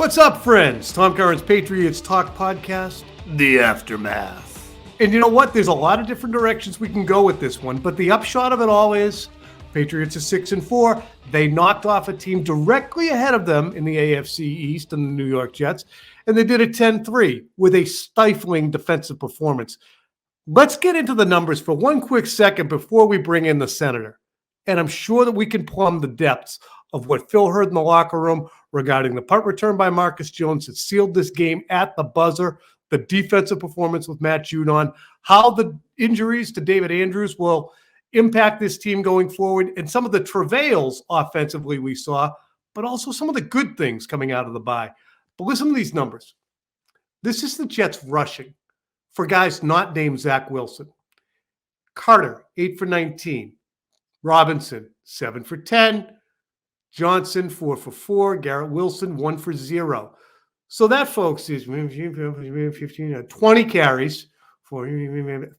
What's up, friends? Tom Curran's Patriots Talk podcast, The Aftermath. And you know what? There's a lot of different directions we can go with this one, but the upshot of it all is Patriots are 6-4. They knocked off a team directly ahead of them in the AFC East and the New York Jets, and they did it 10-3 with a stifling defensive performance. Let's get into the numbers for one quick second before we bring in the senator. And I'm sure that we can plumb the depths of what Phil heard in the locker room regarding the punt return by Marcus Jones that sealed this game at the buzzer, the defensive performance with Matt Judon, how the injuries to David Andrews will impact this team going forward, and some of the travails offensively we saw, but also some of the good things coming out of the bye. But listen to these numbers. This is the Jets rushing for guys not named Zach Wilson. Carter, 8 for 19. Robinson, 7 for 10. Johnson, 4 for 4. Garrett Wilson, 1 for 0. So that, folks, is 15, 20 carries for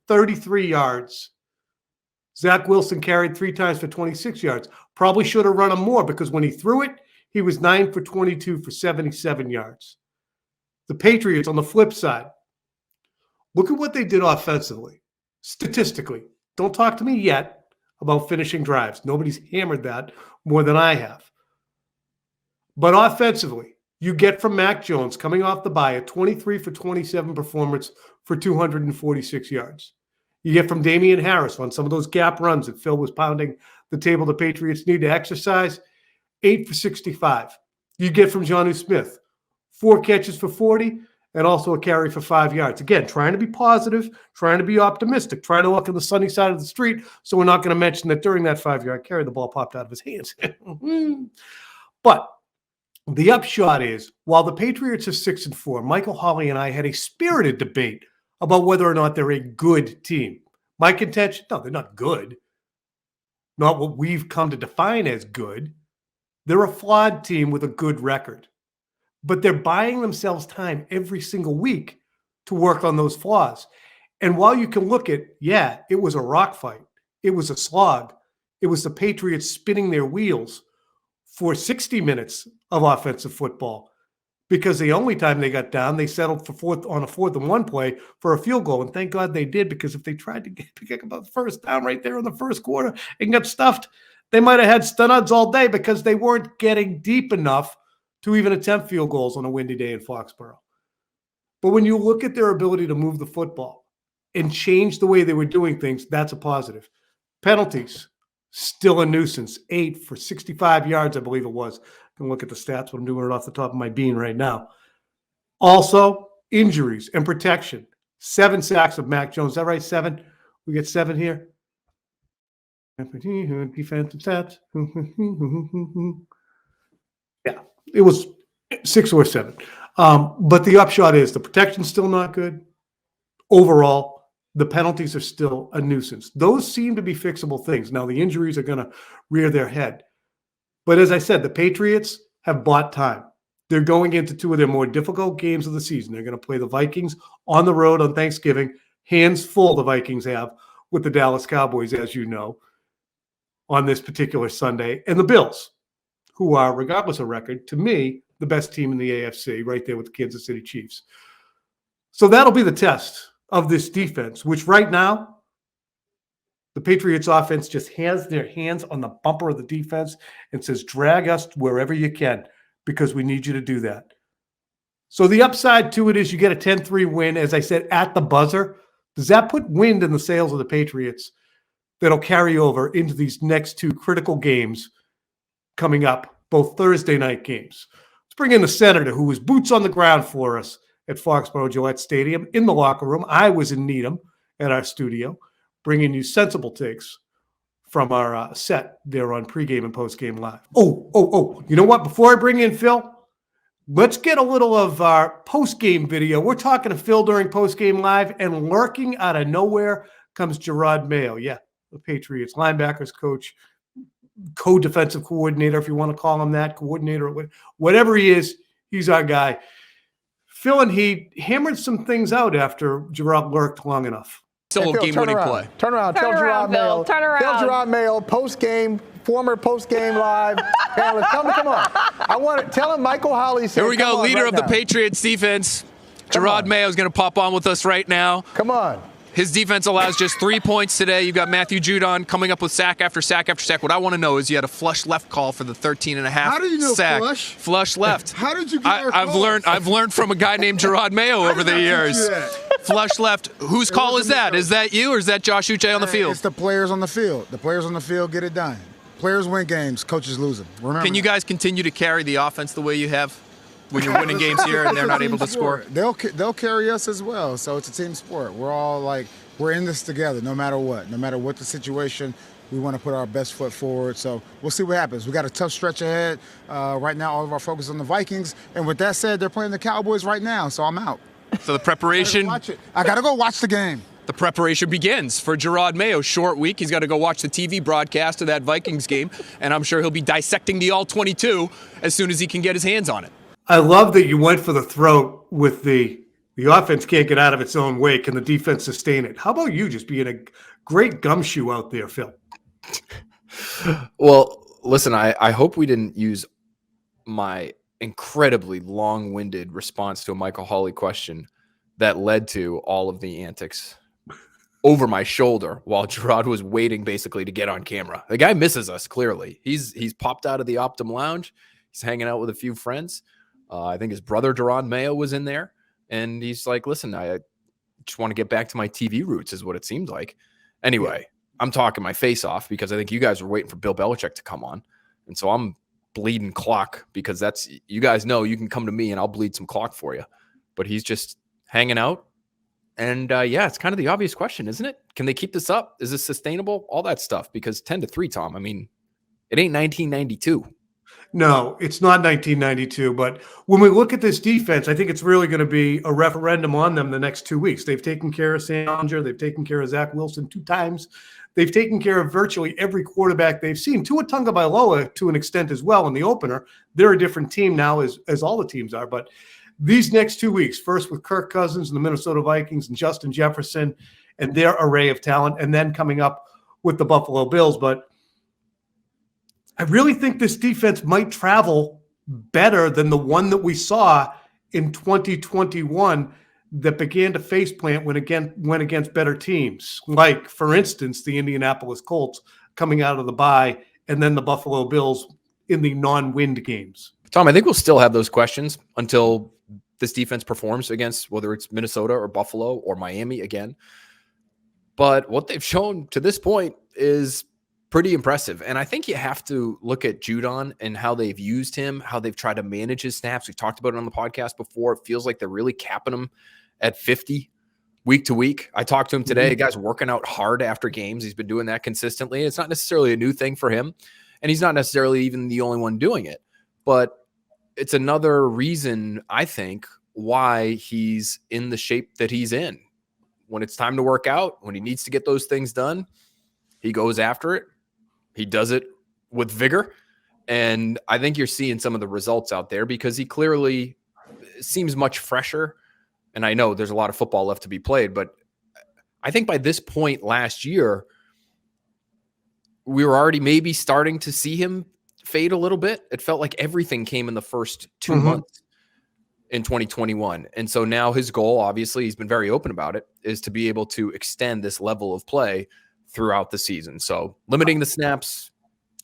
33 yards. Zach Wilson carried 3 times for 26 yards. Probably should have run him more because when he threw it, he was 9 for 22 for 77 yards. The Patriots, on the flip side, look at what they did offensively. Statistically, don't talk to me yet about finishing drives. Nobody's hammered that more than I have. But offensively, you get from Mac Jones coming off the bye a 23 for 27 performance for 246 yards. You get from Damian Harris on some of those gap runs that Phil was pounding the table the Patriots need to exercise, 8 for 65. You get from Jonnu Smith, 4 catches for 40, and also a carry for 5 yards. Again, trying to be positive, trying to be optimistic, trying to look on the sunny side of the street, so we're not going to mention that during that 5-yard carry, the ball popped out of his hands. But the upshot is, while the Patriots are 6-4, Michael Hawley and I had a spirited debate about whether or not they're a good team. My contention, no, they're not good. Not what we've come to define as good. They're a flawed team with a good record. But they're buying themselves time every single week to work on those flaws. And while you can look at, yeah, it was a rock fight. It was a slog. It was the Patriots spinning their wheels for 60 minutes of offensive football because the only time they got down, they settled for on a 4th and 1 play for a field goal. And thank God they did, because if they tried to pick up the first down right there in the first quarter and got stuffed, they might have had studs all day because they weren't getting deep enough to even attempt field goals on a windy day in Foxborough. But when you look at their ability to move the football and change the way they were doing things, that's a positive. Penalties, still a nuisance. 8 for 65 yards, I believe it was. I can look at the stats, but I'm doing it off the top of my bean right now. Also, injuries and protection. 7 sacks of Mac Jones. Is that right, 7? We get 7 here. Defensive stats. Yeah, it was 6 or 7. But the upshot is the protection's still not good. Overall, the penalties are still a nuisance. Those seem to be fixable things. Now, the injuries are going to rear their head. But as I said, the Patriots have bought time. They're going into 2 of their more difficult games of the season. They're going to play the Vikings on the road on Thanksgiving. Hands full the Vikings have with the Dallas Cowboys, as you know, on this particular Sunday. And the Bills, who are, regardless of record, to me, the best team in the AFC, right there with the Kansas City Chiefs. So that'll be the test of this defense, which right now, the Patriots offense just has their hands on the bumper of the defense and says, drag us wherever you can because we need you to do that. So the upside to it is you get a 10-3 win, as I said, at the buzzer. Does that put wind in the sails of the Patriots that'll carry over into these next 2 critical games coming up, both Thursday night games? Let's bring in the senator, who was boots on the ground for us at Foxborough Gillette Stadium in the locker room. I was in Needham at our studio, bringing you sensible takes from our set there on pregame and postgame live. Oh, you know what? Before I bring in Phil, let's get a little of our postgame video. We're talking to Phil during postgame live, and lurking out of nowhere comes Gerard Mayo. Yeah, the Patriots linebackers coach, co-defensive coordinator, if you want to call him that, coordinator, whatever he is, he's our guy. Phil and he hammered some things out after Gerard lurked long enough. Still a game-winning play. Turn around. Tell Gerard Mayo. Turn around. Tell Gerard Mayo, post-game, former post-game live panelist. Come on. I want to tell him Michael Holley said, here we go, leader right of the now. Patriots defense. Gerard Mayo is going to pop on with us right now. Come on. His defense allows just 3 points today. You've got Matthew Judon coming up with sack after sack after sack. What I want to know is you had a flush left call for the 13.5 How do you know sack. flush? Flush left. How did you get our I've learned from a guy named Gerard Mayo over the years. Flush left. Whose call is that? Is that you or is that Josh Uche on the field? It's the players on the field. The players on the field get it done. Players win games. Coaches lose them. Remember. Can you guys continue to carry the offense the way you have when you're winning games here and they're not able to score? They'll carry us as well. So it's a team sport. We're all we're in this together no matter what. No matter what the situation, we want to put our best foot forward. So we'll see what happens. We got a tough stretch ahead. Right now, all of our focus is on the Vikings. And with that said, they're playing the Cowboys right now, so I'm out. So the preparation. I got to go watch the game. The preparation begins for Gerard Mayo. Short week. He's got to go watch the TV broadcast of that Vikings game, and I'm sure he'll be dissecting the All-22 as soon as he can get his hands on it. I love that you went for the throat with the offense can't get out of its own way. Can the defense sustain it? How about you just being a great gumshoe out there, Phil? Well, listen, I hope we didn't use my incredibly long-winded response to a Michael Hawley question that led to all of the antics over my shoulder while Gerard was waiting basically to get on camera. The guy misses us, clearly. He's popped out of the Optum Lounge. He's hanging out with a few friends. I think his brother, Gerard Mayo, was in there. And he's like, listen, I just want to get back to my TV roots is what it seemed like. Anyway, I'm talking my face off because I think you guys were waiting for Bill Belichick to come on. And so I'm bleeding clock because that's, you guys know you can come to me and I'll bleed some clock for you. But he's just hanging out. And yeah, it's kind of the obvious question, isn't it? Can they keep this up? Is this sustainable? All that stuff. Because 10-3, Tom, I mean, it ain't 1992. No, it's not 1992. But when we look at this defense, I think it's really going to be a referendum on them the next 2 weeks. They've taken care of Sam Ehlinger. They've taken care of Zach Wilson 2 times. They've taken care of virtually every quarterback they've seen. Tua Tagovailoa to an extent as well in the opener. They're a different team now as all the teams are. But these next 2 weeks, first with Kirk Cousins and the Minnesota Vikings and Justin Jefferson and their array of talent, and then coming up with the Buffalo Bills. But I really think this defense might travel better than the one that we saw in 2021 that began to faceplant went against better teams. Like, for instance, the Indianapolis Colts coming out of the bye, and then the Buffalo Bills in the non-wind games. Tom, I think we'll still have those questions until this defense performs against whether it's Minnesota or Buffalo or Miami again. But what they've shown to this point is pretty impressive. And I think you have to look at Judon and how they've used him, how they've tried to manage his snaps. We've talked about it on the podcast before. It feels like they're really capping him at 50 week to week. I talked to him today. The guy's working out hard after games. He's been doing that consistently. It's not necessarily a new thing for him. And he's not necessarily even the only one doing it. But it's another reason, I think, why he's in the shape that he's in. When it's time to work out, when he needs to get those things done, he goes after it. He does it with vigor. And I think you're seeing some of the results out there because he clearly seems much fresher. And I know there's a lot of football left to be played, but I think by this point last year, we were already maybe starting to see him fade a little bit. It felt like everything came in the first 2 months in 2021. And so now his goal, obviously, he's been very open about it, is to be able to extend this level of play throughout the season. So limiting the snaps,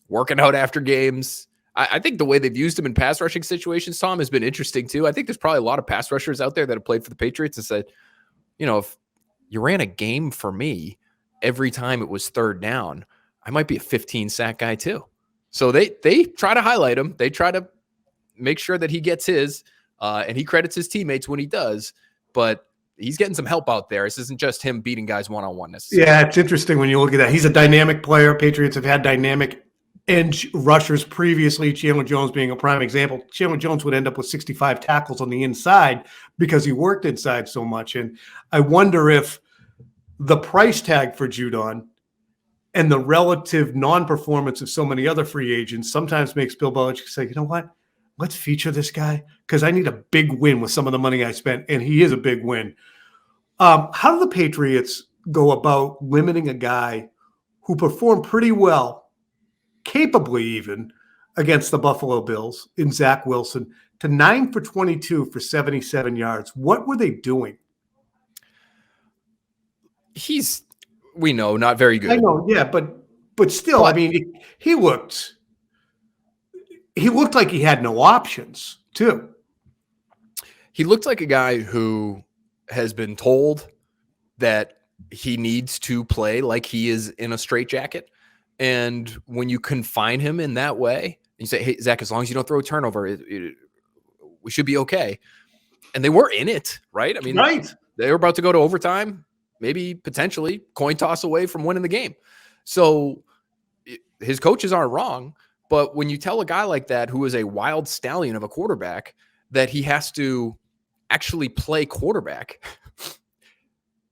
working out after games. I think the way they've used him in pass rushing situations, Tom, has been interesting too. I think there's probably a lot of pass rushers out there that have played for the Patriots and said, you know, if you ran a game for me every time it was third down, I might be a 15 sack guy too. So they try to highlight him. They try to make sure that he gets his, and he credits his teammates when he does, but he's getting some help out there. This isn't just him beating guys one-on-one necessarily. Yeah, it's interesting when you look at that. He's a dynamic player. Patriots have had dynamic edge rushers previously, Chandler Jones being a prime example. Chandler Jones would end up with 65 tackles on the inside because he worked inside so much. And I wonder if the price tag for Judon and the relative non-performance of so many other free agents sometimes makes Bill Belichick say, you know what, let's feature this guy because I need a big win with some of the money I spent, and he is a big win. How do the Patriots go about limiting a guy who performed pretty well capably even against the Buffalo Bills in Zach Wilson to 9 for 22 for 77 yards. What were they doing? We know, not very good. I know, yeah, but still, I mean, he looked like he had no options, too. He looked like a guy who has been told that he needs to play like he is in a straitjacket. And when you confine him in that way, you say, hey, Zach, as long as you don't throw a turnover, we should be okay. And they were in it, right? I mean, right. They were about to go to overtime, maybe potentially coin toss away from winning the game. So his coaches aren't wrong. But when you tell a guy like that, who is a wild stallion of a quarterback, that he has to actually play quarterback,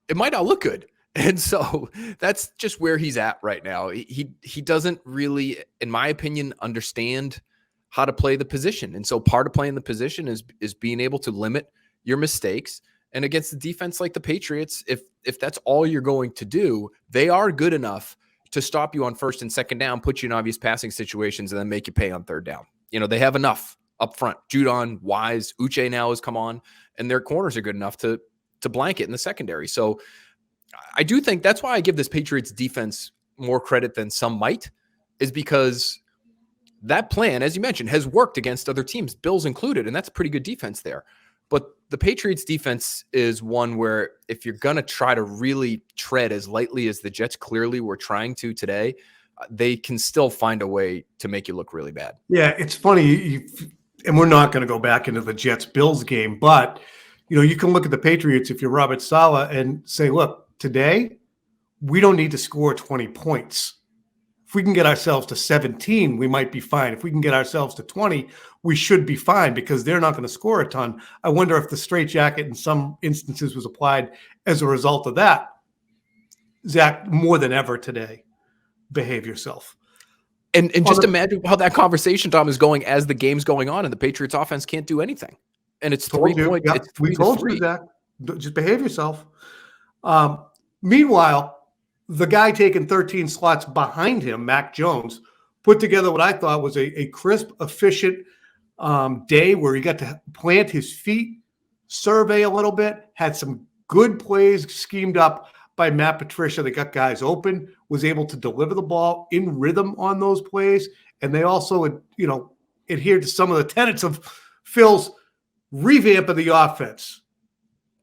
it might not look good. And so that's just where he's at right now. He doesn't really, in my opinion, understand how to play the position. And so part of playing the position is being able to limit your mistakes. And against the defense like the Patriots, if that's all you're going to do, they are good enough to stop you on first and second down, put you in obvious passing situations, and then make you pay on third down. You know, they have enough up front. Judon, Wise, Uche now has come on, and their corners are good enough to blanket in the secondary. So I do think that's why I give this Patriots defense more credit than some might, is because that plan, as you mentioned, has worked against other teams, Bills included, and that's a pretty good defense there. But the Patriots defense is one where if you're going to try to really tread as lightly as the Jets clearly were trying to today, they can still find a way to make you look really bad. Yeah, it's funny, and we're not going to go back into the Jets-Bills game, but you can look at the Patriots if you're Robert Saleh and say, look, today we don't need to score 20 points. If we can get ourselves to 17, we might be fine. If we can get ourselves to 20, we should be fine because they're not going to score a ton. I wonder if the straitjacket in some instances was applied as a result of that. Zach, more than ever today, behave yourself. And just imagine how that conversation, Tom, is going as the game's going on and the Patriots offense can't do anything. And it's 3 points. Yep, we told you, Zach. Just behave yourself. Meanwhile, the guy taking 13 slots behind him, Mac Jones, put together what I thought was a crisp, efficient day where he got to plant his feet, survey a little bit, had some good plays schemed up by Matt Patricia. They got guys open, was able to deliver the ball in rhythm on those plays. And they also, adhered to some of the tenets of Phil's revamp of the offense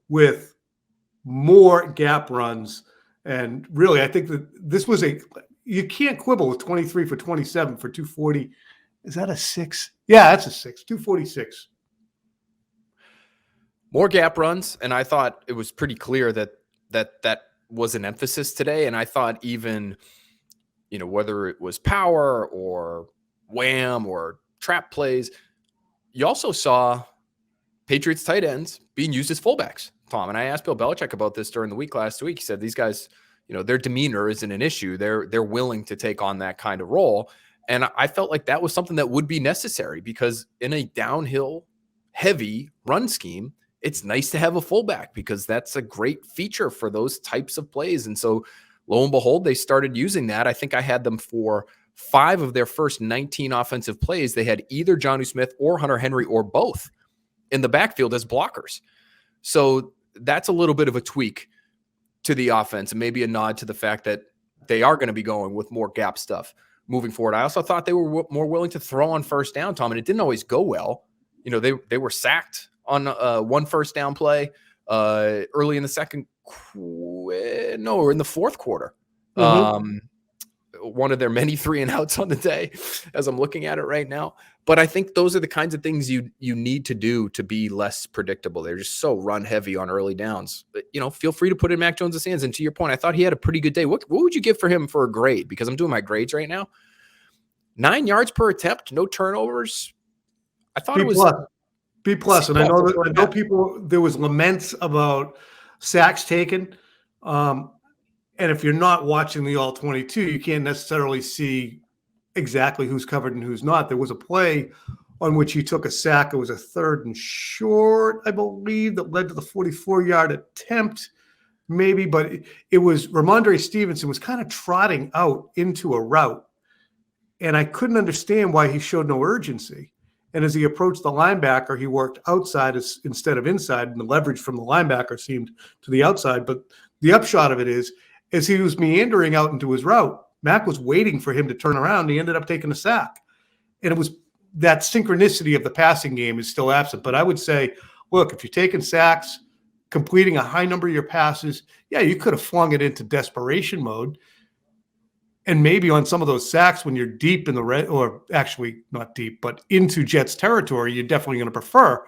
with more gap runs. And really, I think that this was you can't quibble with 23 for 27 for 240. Is that a 6? Yeah, that's a 6, 246. More gap runs. And I thought it was pretty clear that was an emphasis today. And I thought even, whether it was power or wham or trap plays, you also saw Patriots tight ends being used as fullbacks, Tom. And I asked Bill Belichick about this during the week last week. He said these guys, their demeanor isn't an issue. They're willing to take on that kind of role. And I felt like that was something that would be necessary because in a downhill heavy run scheme, it's nice to have a fullback because that's a great feature for those types of plays. And so lo and behold, they started using that. I think I had them for 5 of their first 19 offensive plays. They had either Jonnu Smith or Hunter Henry or both in the backfield as blockers. So that's a little bit of a tweak to the offense and maybe a nod to the fact that they are going to be going with more gap stuff moving forward. I also thought they were more willing to throw on first down, Tom, and it didn't always go well. They were sacked on one first down play early in the in the fourth quarter. Mm-hmm. One of their many 3-and-outs on the day as I'm looking at it right now. But I think those are the kinds of things you need to do to be less predictable. They're just so run heavy on early downs. But, feel free to put in Mac Jones' hands. And to your point, I thought he had a pretty good day. What would you give for him for a grade? Because I'm doing my grades right now. 9 yards per attempt, no turnovers. I thought it was B+. And I know people, there was laments about sacks taken. And if you're not watching the All-22, you can't necessarily see exactly who's covered and who's not. There was a play on which he took a sack. It was a 3rd and short, I believe, that led to the 44-yard attempt, maybe. But it was Ramondre Stevenson was kind of trotting out into a route. And I couldn't understand why he showed no urgency. And as he approached the linebacker, he worked outside instead of inside, and the leverage from the linebacker seemed to the outside. But the upshot of it is, as he was meandering out into his route, Mac was waiting for him to turn around. And he ended up taking a sack. And it was that synchronicity of the passing game is still absent. But I would say, look, if you're taking sacks, completing a high number of your passes, yeah, you could have flung it into desperation mode. And maybe on some of those sacks when you're deep in the red, or actually not deep, but into Jets territory, you're definitely going to prefer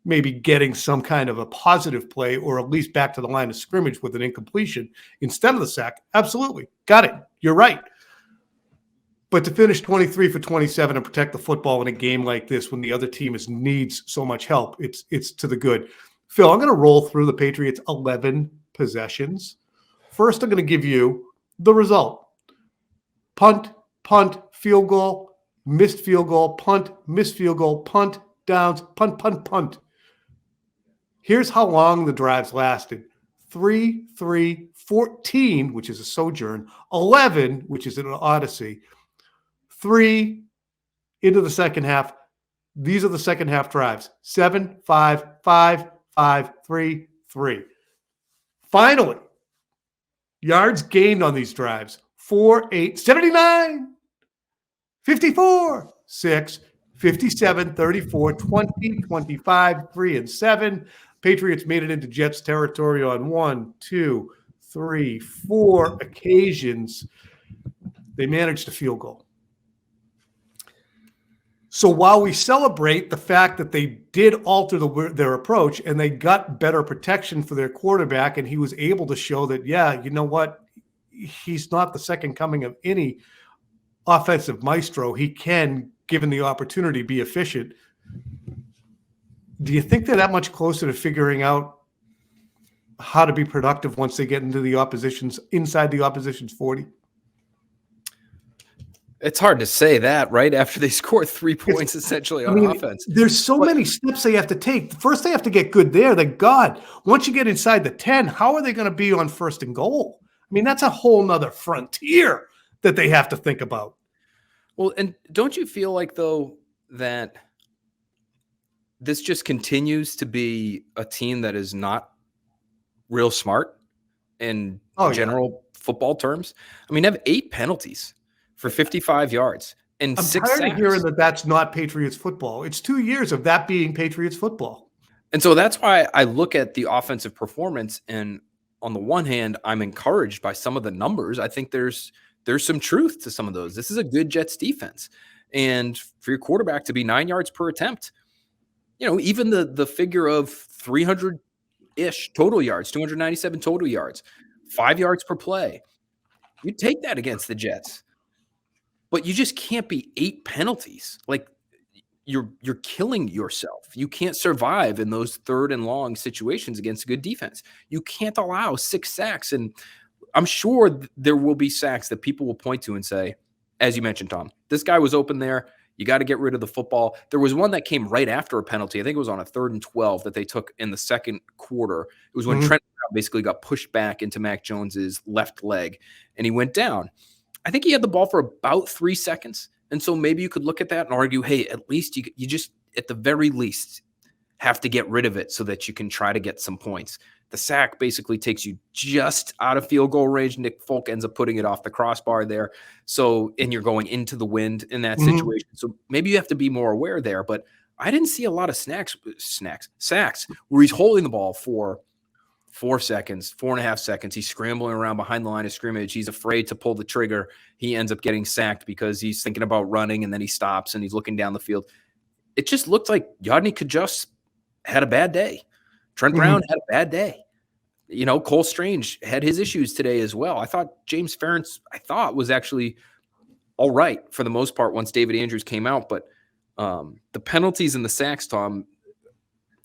maybe getting some kind of a positive play or at least back to the line of scrimmage with an incompletion instead of the sack. Absolutely. Got it. You're right. But to finish 23 for 27 and protect the football in a game like this when the other team needs so much help, it's to the good. Phil, I'm going to roll through the Patriots' 11 possessions. First, I'm going to give you the result. Punt, field goal, missed field goal, punt, missed field goal, punt, downs, punt. Here's how long the drives lasted. 3, 14, which is a sojourn, 11, which is an odyssey, 3 into the second half. These are the second half drives. 7, 5, 3, 3. Finally, yards gained on these drives. 4, 8, 79, 54, 6, 57, 34, 20, 25, 3, and 7. Patriots made it into Jets territory on 1, 2, 3, 4 occasions. They managed a field goal. So while we celebrate the fact that they did alter their approach and they got better protection for their quarterback, and he was able to show that, yeah, you know what? He's not the second coming of any offensive maestro. He can, given the opportunity, be efficient. Do you think they're that much closer to figuring out how to be productive once they get into inside the opposition's 40? It's hard to say that, right? After they score 3 points essentially on offense. There's so many steps they have to take. First, they have to get good there. Thank God. Once you get inside the 10, how are they going to be on first and goal? I mean, that's a whole nother frontier that they have to think about. Well, and don't you feel like, though, that this just continues to be a team that is not real smart in general football terms? I mean, they have 8 penalties for 55 yards and 6 sacks. I'm tired of hearing that that's not Patriots football. It's 2 years of that being Patriots football. And so that's why I look at the offensive performance, and on the one hand, I'm encouraged by some of the numbers. I think there's some truth to some of those. This is a good Jets defense. And for your quarterback to be 9 yards per attempt, even the figure of 300-ish total yards, 297 total yards, 5 yards per play, you take that against the Jets. But you just can't be 8 penalties. Like, you're killing yourself. You can't survive in those third and long situations against a good defense. You can't allow 6 sacks. And I'm sure there will be sacks that people will point to and say, as you mentioned, Tom, this guy was open there. You got to get rid of the football. There was one that came right after a penalty. I think it was on a 3rd and 12 that they took in the second quarter. It was when Trent basically got pushed back into Mac Jones's left leg, and he went down. I think he had the ball for about 3 seconds. And so maybe you could look at that and argue, hey, at least you just, at the very least, have to get rid of it so that you can try to get some points. The sack basically takes you just out of field goal range. Nick Folk ends up putting it off the crossbar there. So, and you're going into the wind in that situation. So maybe you have to be more aware there. But I didn't see a lot of sacks where he's holding the ball for 4 seconds, 4.5 seconds. He's scrambling around behind the line of scrimmage. He's afraid to pull the trigger. He ends up getting sacked because he's thinking about running, and then he stops and he's looking down the field. It just looked like Yodny Kajus had a bad day. Trent Brown had a bad day. Cole Strange had his issues today as well. I thought James Ferentz, was actually all right for the most part once David Andrews came out. But the penalties and the sacks, Tom,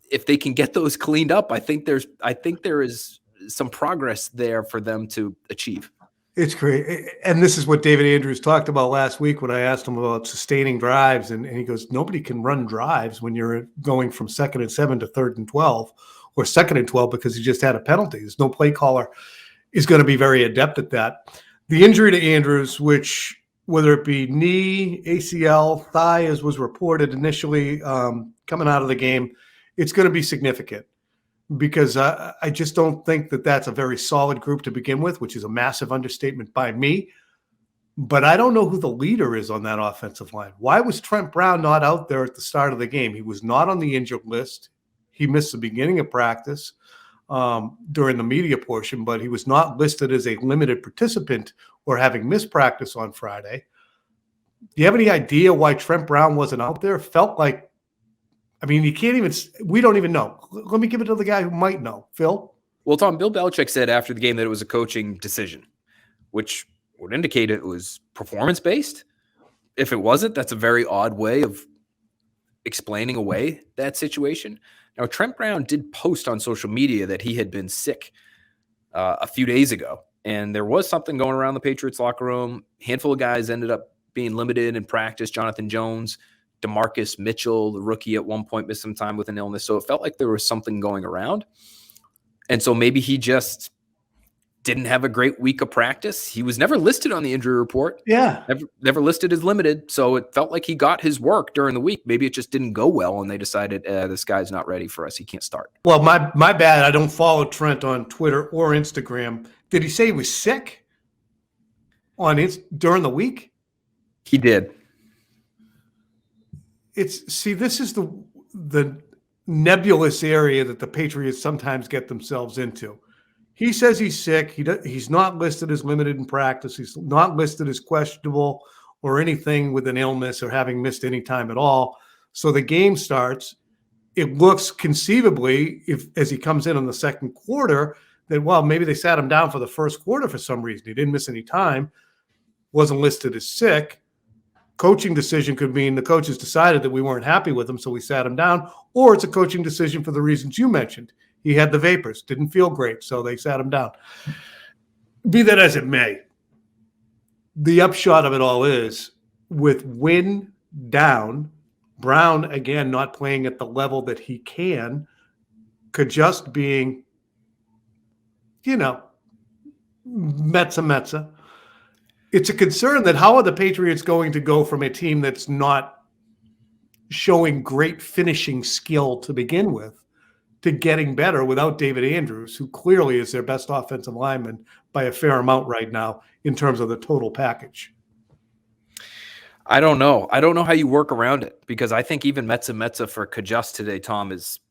if they can get those cleaned up, I think there is some progress there for them to achieve. It's great. And this is what David Andrews talked about last week when I asked him about sustaining drives. And he goes, nobody can run drives when you're going from 2nd and 7 to 3rd and 12 or 2nd and 12 because he just had a penalty. There's no play caller is going to be very adept at that. The injury to Andrews, which whether it be knee, ACL, thigh, as was reported initially coming out of the game, it's going to be significant because I just don't think that that's a very solid group to begin with, which is a massive understatement by me. But I don't know who the leader is on that offensive line. Why was Trent Brown not out there at the start of the game? He was not on the injured list. He missed the beginning of practice during the media portion, but he was not listed as a limited participant or having missed practice on Friday. Do you have any idea why Trent Brown wasn't out there? Felt like, I mean, you can't even, we don't even know. Let me give it to the guy who might know. Phil? Well, Tom, Bill Belichick said after the game that it was a coaching decision, which would indicate it was performance-based. If it wasn't, that's a very odd way of explaining away that situation. Now, Trent Brown did post on social media that he had been sick a few days ago, and there was something going around the Patriots locker room. A handful of guys ended up being limited in practice. Jonathan Jones, DeMarcus Mitchell, the rookie, at one point missed some time with an illness. So it felt like there was something going around. And so maybe he just didn't have a great week of practice. He was never listed on the injury report. Yeah. Never listed as limited. So it felt like he got his work during the week. Maybe it just didn't go well, and they decided this guy's not ready for us. He can't start. Well, my bad. I don't follow Trent on Twitter or Instagram. Did he say he was sick during the week? He did. This is the nebulous area that the Patriots sometimes get themselves into. He says he's sick. He's not listed as limited in practice. He's not listed as questionable or anything with an illness or having missed any time at all. So the game starts. It looks conceivably, as he comes in the second quarter, that, well, maybe they sat him down for the first quarter for some reason. He didn't miss any time, wasn't listed as sick. Coaching decision could mean the coaches decided that we weren't happy with him, so we sat him down, or it's a coaching decision for the reasons you mentioned. He had the vapors, didn't feel great, so they sat him down. Be that as it may, the upshot of it all is, with Wynn down, Brown, again, not playing at the level that he can, just being, Metza. It's a concern that how are the Patriots going to go from a team that's not showing great finishing skill to begin with to getting better without David Andrews, who clearly is their best offensive lineman by a fair amount right now in terms of the total package? I don't know. I don't know how you work around it, because I think even Metza for Kajust today, Tom, is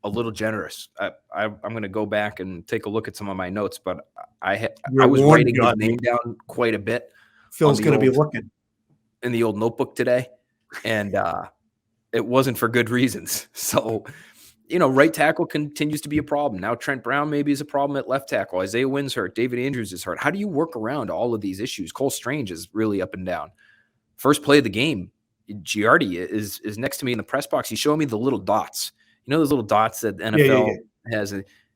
a little generous. I'm going to go back and take a look at some of my notes, but I was writing his name down quite a bit. Phil's going to be looking in the old notebook today, and it wasn't for good reasons. So, right tackle continues to be a problem. Now Trent Brown maybe is a problem at left tackle. Isaiah Wynn's hurt. David Andrews is hurt. How do you work around all of these issues? Cole Strange is really up and down. First play of the game, Giardi is next to me in the press box. He's showing me the little dots. Those little dots that NFL has.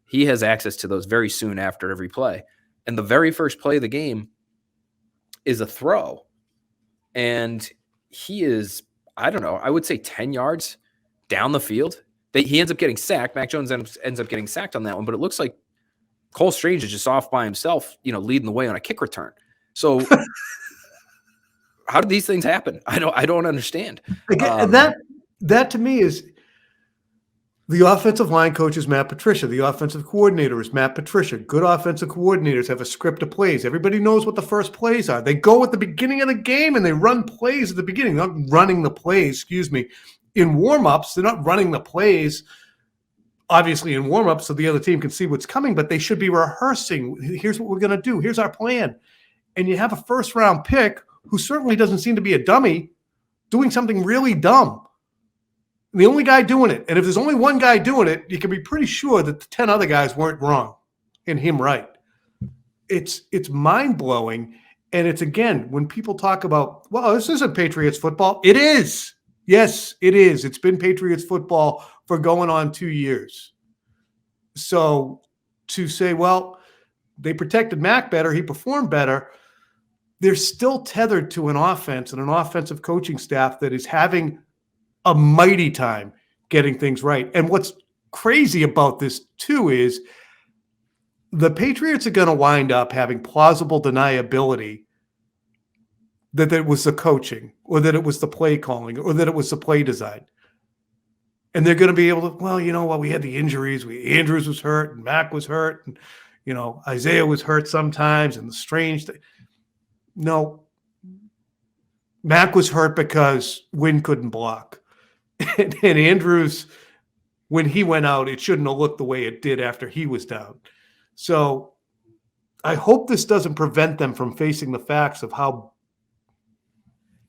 He has access to those very soon after every play. And the very first play of the game is a throw. And he is, I don't know, I would say 10 yards down the field. He ends up getting sacked. Mac Jones ends up getting sacked on that one. But it looks like Cole Strange is just off by himself, leading the way on a kick return. So how did these things happen? I don't understand. Again, that to me is the offensive line coach is Matt Patricia. The offensive coordinator is Matt Patricia. Good offensive coordinators have a script of plays. Everybody knows what the first plays are. They go at the beginning of the game and they run plays at the beginning. They're not running the plays, in warm-ups. They're not running the plays, obviously, in warm-ups so the other team can see what's coming, but they should be rehearsing. Here's what we're going to do. Here's our plan. And you have a first-round pick who certainly doesn't seem to be a dummy doing something really dumb. The only guy doing it, and if there's only one guy doing it, you can be pretty sure that the 10 other guys weren't wrong and him right. It's mind-blowing, and it's, again, when people talk about, well, this isn't Patriots football. It is. Yes, it is. It's been Patriots football for going on 2 years. So to say, well, they protected Mac better, he performed better, they're still tethered to an offense and an offensive coaching staff that is having a mighty time getting things right. And what's crazy about this, too, is the Patriots are going to wind up having plausible deniability that it was the coaching or that it was the play calling or that it was the play design. And they're going to be able to, well, you know what? We had the injuries. Andrews was hurt and Mac was hurt. And, Isaiah was hurt sometimes and the strange thing. No, Mac was hurt because Wynn couldn't block. And Andrews, when he went out, it shouldn't have looked the way it did after he was down. So I hope this doesn't prevent them from facing the facts of how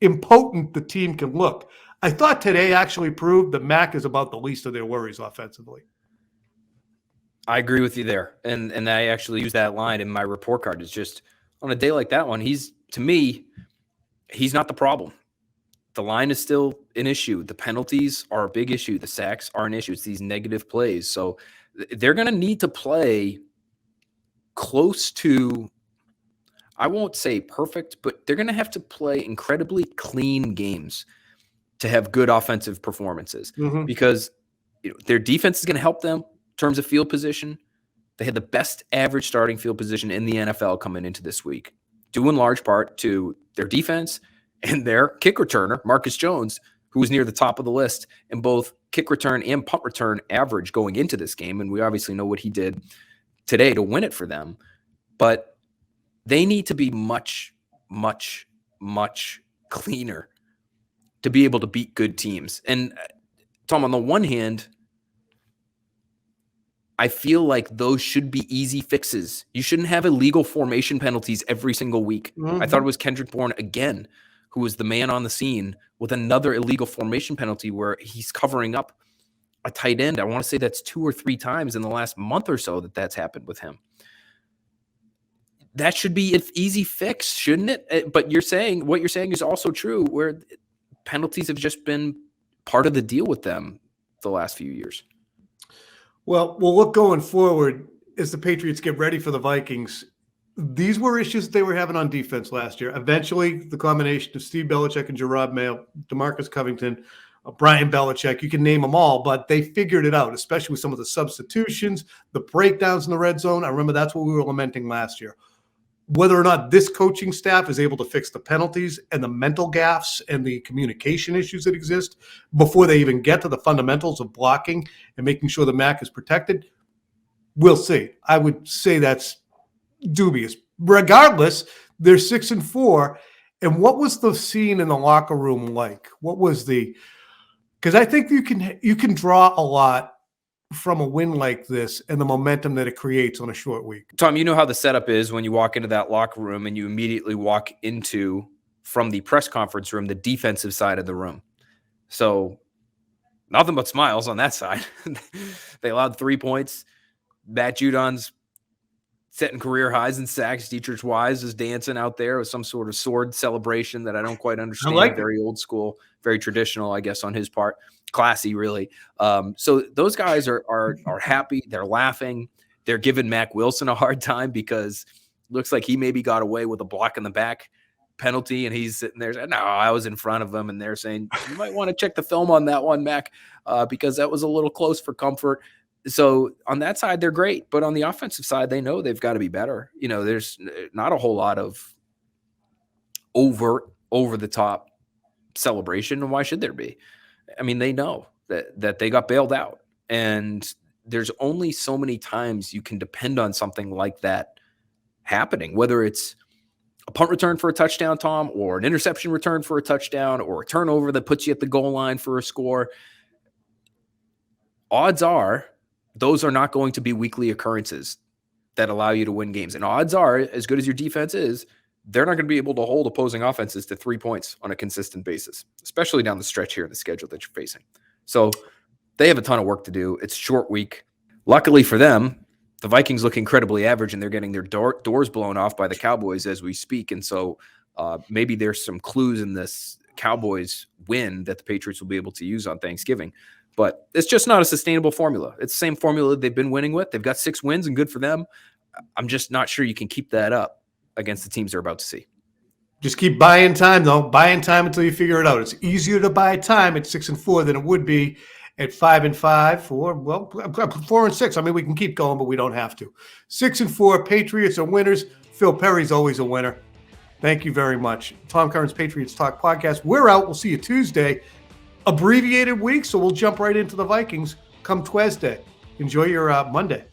impotent the team can look. I thought today actually proved that Mac is about the least of their worries offensively. I agree with you there. And I actually use that line in my report card. It's just on a day like that one, to me, he's not the problem. The line is still an issue. The penalties are a big issue. The sacks are an issue. It's these negative plays. So they're going to need to play close to, I won't say perfect, but they're going to have to play incredibly clean games to have good offensive performances because their defense is going to help them in terms of field position. They had the best average starting field position in the NFL coming into this week, due in large part to their defense and their kick returner, Marcus Jones, who was near the top of the list in both kick return and punt return average going into this game. And we obviously know what he did today to win it for them. But they need to be much, much, much cleaner to be able to beat good teams. And Tom, on the one hand, I feel like those should be easy fixes. You shouldn't have illegal formation penalties every single week. I thought it was Kendrick Bourne again, who was the man on the scene with another illegal formation penalty where he's covering up a tight end. I want to say that's 2 or 3 times in the last month or so that's happened with him. That should be an easy fix, shouldn't it? But what you're saying is also true, where penalties have just been part of the deal with them the last few years. Well, we'll look going forward as the Patriots get ready for the Vikings. These were issues they were having on defense last year. Eventually, the combination of Steve Belichick and Gerard Mayo, DeMarcus Covington, Brian Belichick, you can name them all, but they figured it out, especially with some of the substitutions, the breakdowns in the red zone. I remember that's what we were lamenting last year. Whether or not this coaching staff is able to fix the penalties and the mental gaffes and the communication issues that exist before they even get to the fundamentals of blocking and making sure the MAC is protected, we'll see. I would say that's dubious. Regardless, they're 6-4. And what was the scene in the locker room like? What was because I think you can draw a lot from a win like this and the momentum that it creates on a short week. Tom, you know how the setup is when you walk into that locker room and you immediately walk into, from the press conference room, the defensive side of the room. So nothing but smiles on that side. They allowed 3 points. Matt Judon's setting career highs in sacks. Dietrich Wise is dancing out there with some sort of sword celebration that I don't quite understand. Very old school, very traditional, I guess, on his part. Classy, really. So those guys are happy. They're laughing. They're giving Mac Wilson a hard time because it looks like he maybe got away with a block in the back penalty, and he's sitting there saying, no, I was in front of him, and they're saying, you might want to check the film on that one, Mac, because that was a little close for comfort. So on that side, they're great. But on the offensive side, they know they've got to be better. There's not a whole lot of over-the-top celebration, and why should there be? I mean, they know that they got bailed out, and there's only so many times you can depend on something like that happening, whether it's a punt return for a touchdown, Tom, or an interception return for a touchdown, or a turnover that puts you at the goal line for a score. Odds are those are not going to be weekly occurrences that allow you to win games. And odds are, as good as your defense is, they're not going to be able to hold opposing offenses to 3 points on a consistent basis, especially down the stretch here in the schedule that you're facing. So they have a ton of work to do. It's a short week. Luckily for them, the Vikings look incredibly average, and they're getting their doors blown off by the Cowboys as we speak. And so maybe there's some clues in this Cowboys win that the Patriots will be able to use on Thanksgiving. But it's just not a sustainable formula. It's the same formula they've been winning with. They've got 6 wins, and good for them. I'm just not sure you can keep that up against the teams they're about to see. Just keep buying time, though. Buying time until you figure it out. It's easier to buy time at 6-4 than it would be at 5-5 or 4-6. I mean, we can keep going, but we don't have to. 6-4, Patriots are winners. Phil Perry's always a winner. Thank you very much. Tom Curran's Patriots Talk podcast. We're out. We'll see you Tuesday. Abbreviated week, so we'll jump right into the Vikings come Tuesday. Enjoy your Monday.